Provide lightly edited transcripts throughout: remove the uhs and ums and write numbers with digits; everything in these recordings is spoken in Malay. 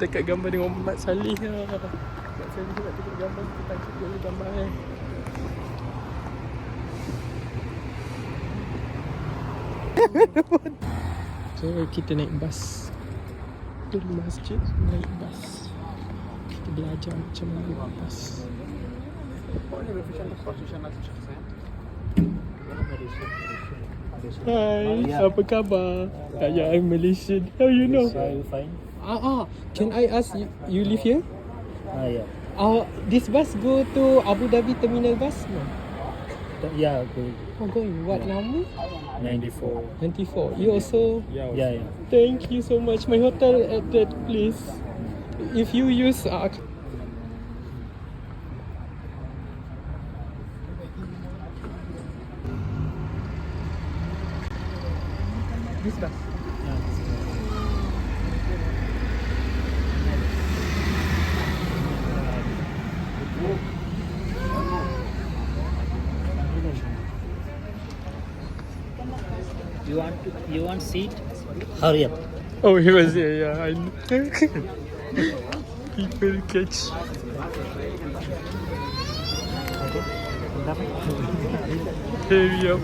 dekat gambar dengan Mat Saleh lah. Mat Saleh nak tengok gambar, kita tangkap dulu gambar So kita naik bas dari masjid, naik bas. Kita belajar macam mana naik bas. Hi, apa khabar? Yeah, I'm Malaysian. How you know? Are you fine? Can I ask you live here? Yeah. This bus go to Abu Dhabi Terminal Bus? No. Yeah, good. Oh, going. What number? 94. 94. You also? Yeah. Thank you so much. My hotel at that place. If you use this bus. You want seat? Hurry up. Oh, he was here. Yeah, I know. People catch. Hurry up.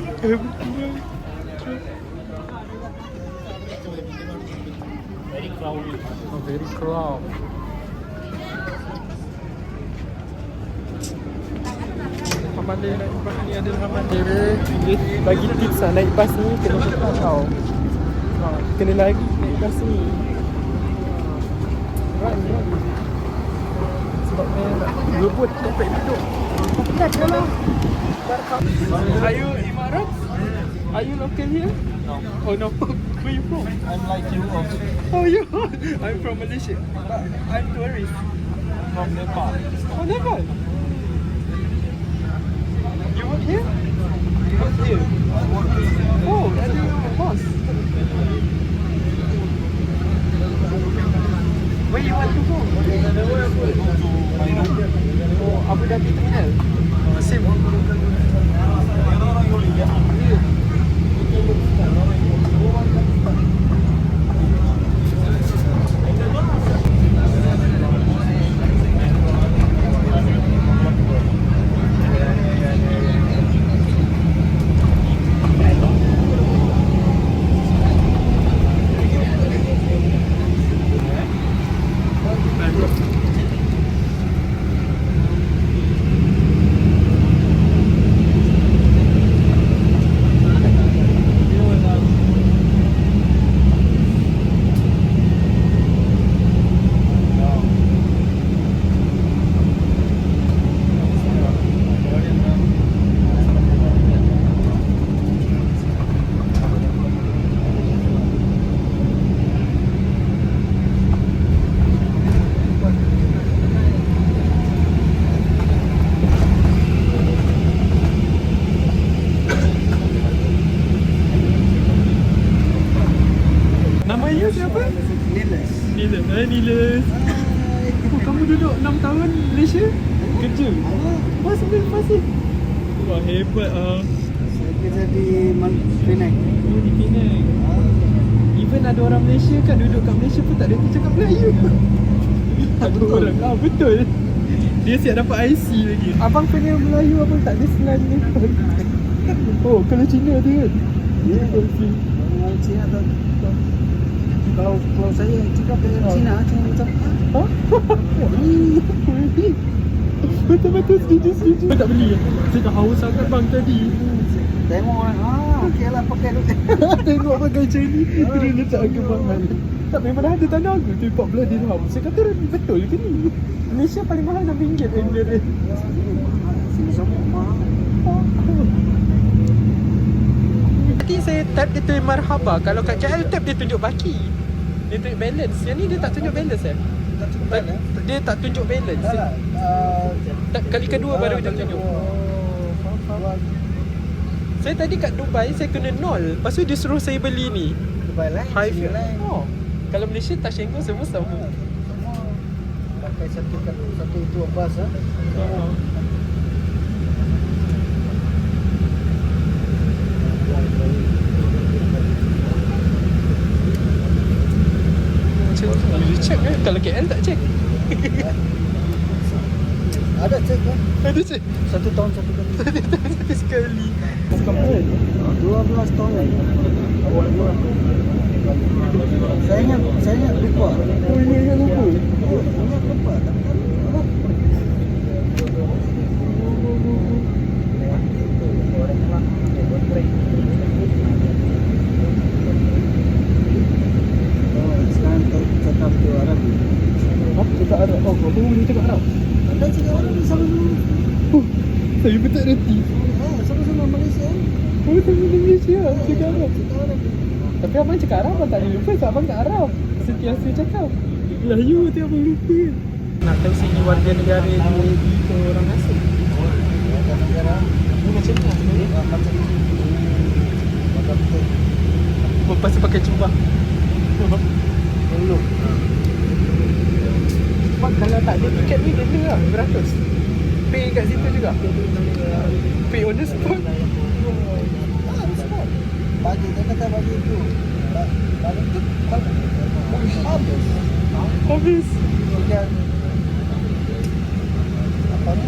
Very crowded. Oh, very crowd. Hamanda naik bas ni ada Hamanda dia bagi tips lah naik bas ni kena cepat tau. Kena lari naik bas ni. Run. Sebab saya nak rebut tempat duduk. Penat lah. Are you Imarat? Are you local here? No. Oh no. Where you from? I'm like you also. Oh you? I'm from Malaysia. But I'm tourist. From Nepal. Oh Nepal. You work here? You work here? Oh, that's your boss. Where you want to go? Oh, Abu Dhabi Terminal. Same. Siapa? Nilas. Oh, kamu duduk 6 tahun Malaysia? Kerja? Wah, sambil pasir. Wah, hebat ah. Saya kerja di Penang. Oh, di Penang. Even ada orang Malaysia kan duduk kat Malaysia pun tak ada tu cakap Melayu. Ada orang. Betul. Dia siap dapat IC lagi. Abang punya Melayu abang tak ada slang ni. Oh, kalau Cina ada kan? Ya, orang Cina tak. Kalau saya cakap dengan Cina macam betul-betul setuju. Kau tak beli ya? Saya dah haus sangat bang tadi. tengok orang, okey lah pakai tu. Tengok pakai macam ni. Dia letak harga mahal. Tak, memang dah ada tanda harga tu 14 dirham. Saya kata betul ke ni? Malaysia paling mahal RM6 dia. Sini semua mahal. Nanti saya tap dia tu marhaba. Kalau kat KL tap dia tunjuk baki. Dia tunjuk balance. Yang ni dia tak tunjuk balance eh? Dia tak tunjuk balance. Tak, kali kedua baru dia tunjuk. Saya tadi kat Dubai saya kena 0. Lepas tu dia suruh saya beli ni. Dubai lain, High sini lain. Oh. Kalau Malaysia Touch 'n Go semua sama. Semua pakai satu itu bas ah. Macam tu boleh check kan? Kalau KL tak check. Ada cek kan? Ada check. 1 tahun 1 kali. Satu sekali. Kampung. 12 tahun lagi. Awal dua. Saya ingat lupa. Oh, ini yang lupa. Ingat lupa. Tapi kan sekarang cakap tu Arab. Apa cakap Arab? Oh, kamu boleh cakap Arab? Anda cakap Arab sama-sama. Saya pun tak reti. Sama-sama Malaysia. Oh, sama Malaysia. Cakap Arab. Cakap Arab. Tapi abang cakap Arab, abang tak boleh lupa sebab abang tak Arab. Sentiasa cakap Melayu tu abang lupa. Nak tahu sini warga negara UAE ke orang asing? Ni macam ni lah. Lepas tu pakai jubah. Dulu. Sebab kalau tak ada tiket ni dia lah beratus. Pay kat situ juga. Pay on the spot. Bagi dia kata bagi tu. Bagi tu habis. Habis. Kemudian apa ni?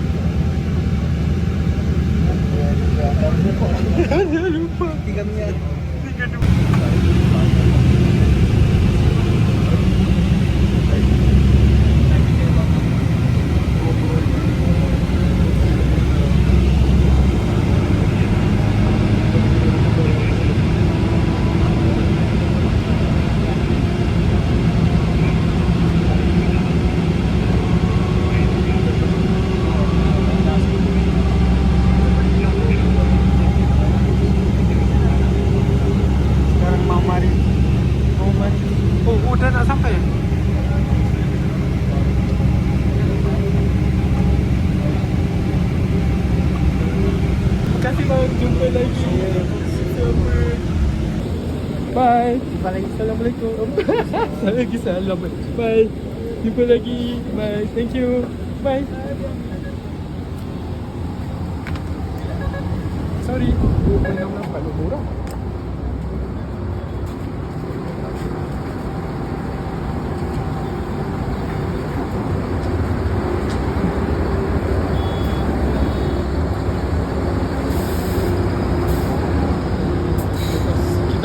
Jangan lupa. 3 minit. Oh, dah nak sampai. Terima kasih bang, jumpa lagi. Bye. Jumpa lagi. Assalamualaikum. Lagi salam. Bye. Jumpa lagi. Bye. Thank you. Bye. Sorry. 2.68 orang.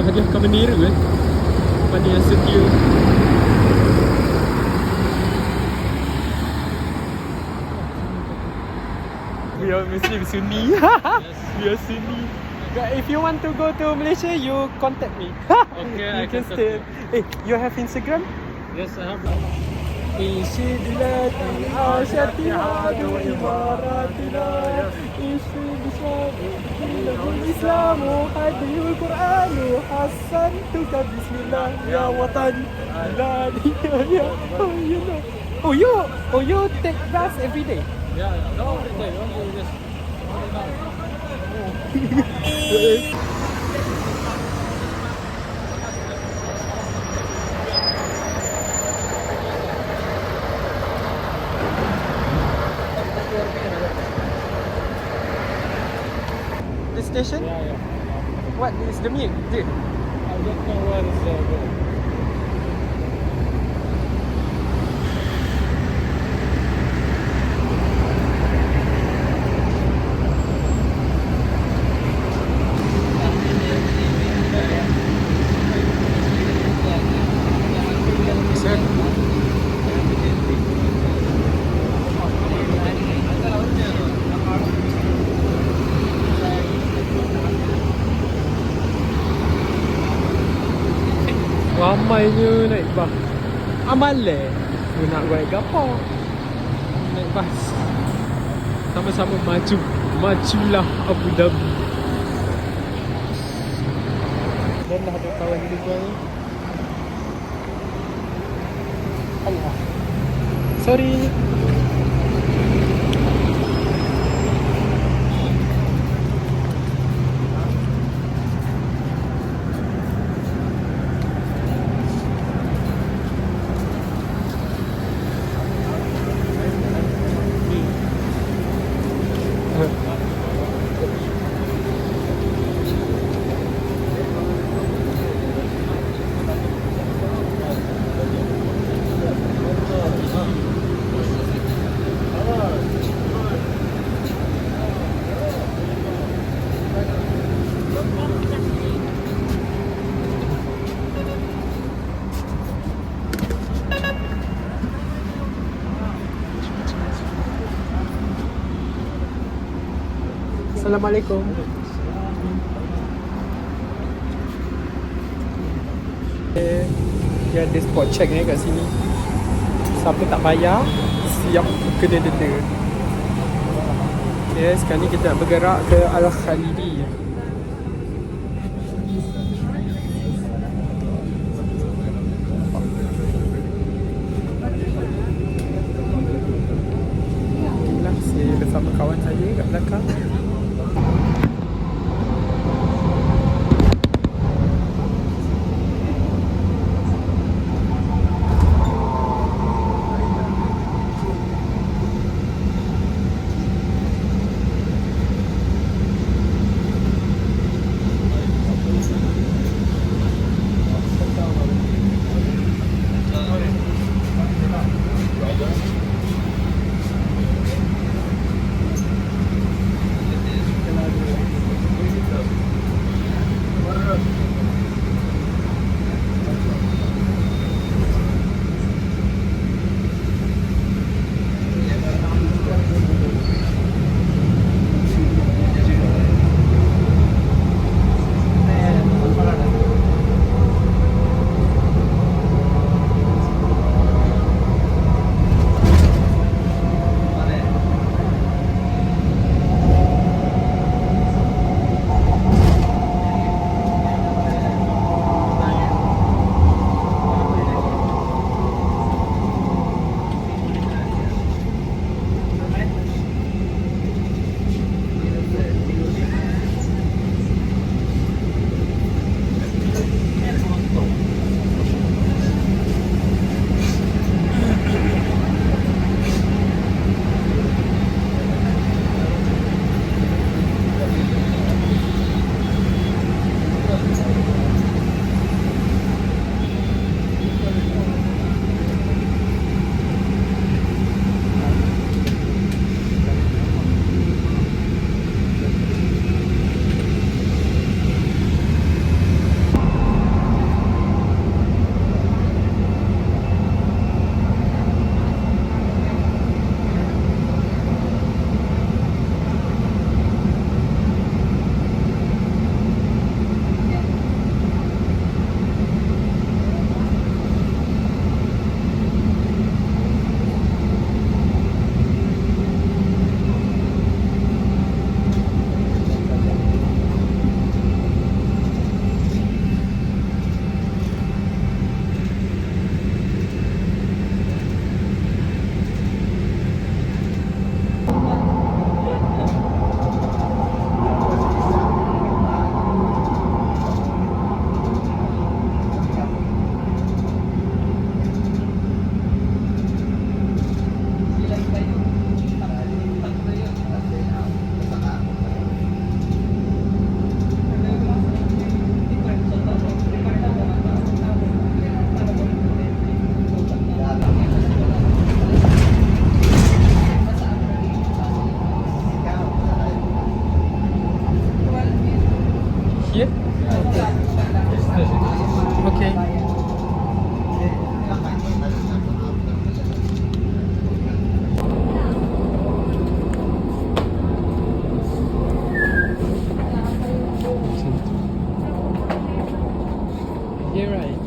Hadiahkan bendera pada yang setia. We are Muslim Sunni. We are Sunni. But if you want to go to Malaysia, you contact me. Okay, You I can can stay. Hey, you have Instagram? Yes, I have. Ishidlati asyatihadu imaratina Ishidlati islamu hadiyul qur'anu hasantuka bismillah ya watan la ya. Oh you take bus every day? Yeah, no, okay, only just The station? yeah. What is the milk? I don't know where is going. Ramainya naik bas. Amale tu nak buat gapo? Naik bas. Sama-sama maju. Majulah Abu Dhabi. Dan dah ada kawan juga ni. Allah. Sorry. Assalamualaikum. Dia ada spot check kat sini. Siapa tak bayar, siap kena denda. Okay, sekarang ni kita nak bergerak ke Al-Khalidi. Inilah saya bersama kawan saya kat belakang. Here? Okay. Here, right?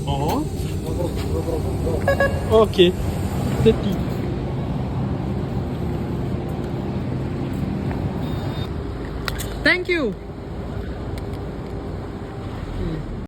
Oh. Okay. 30. Thank you.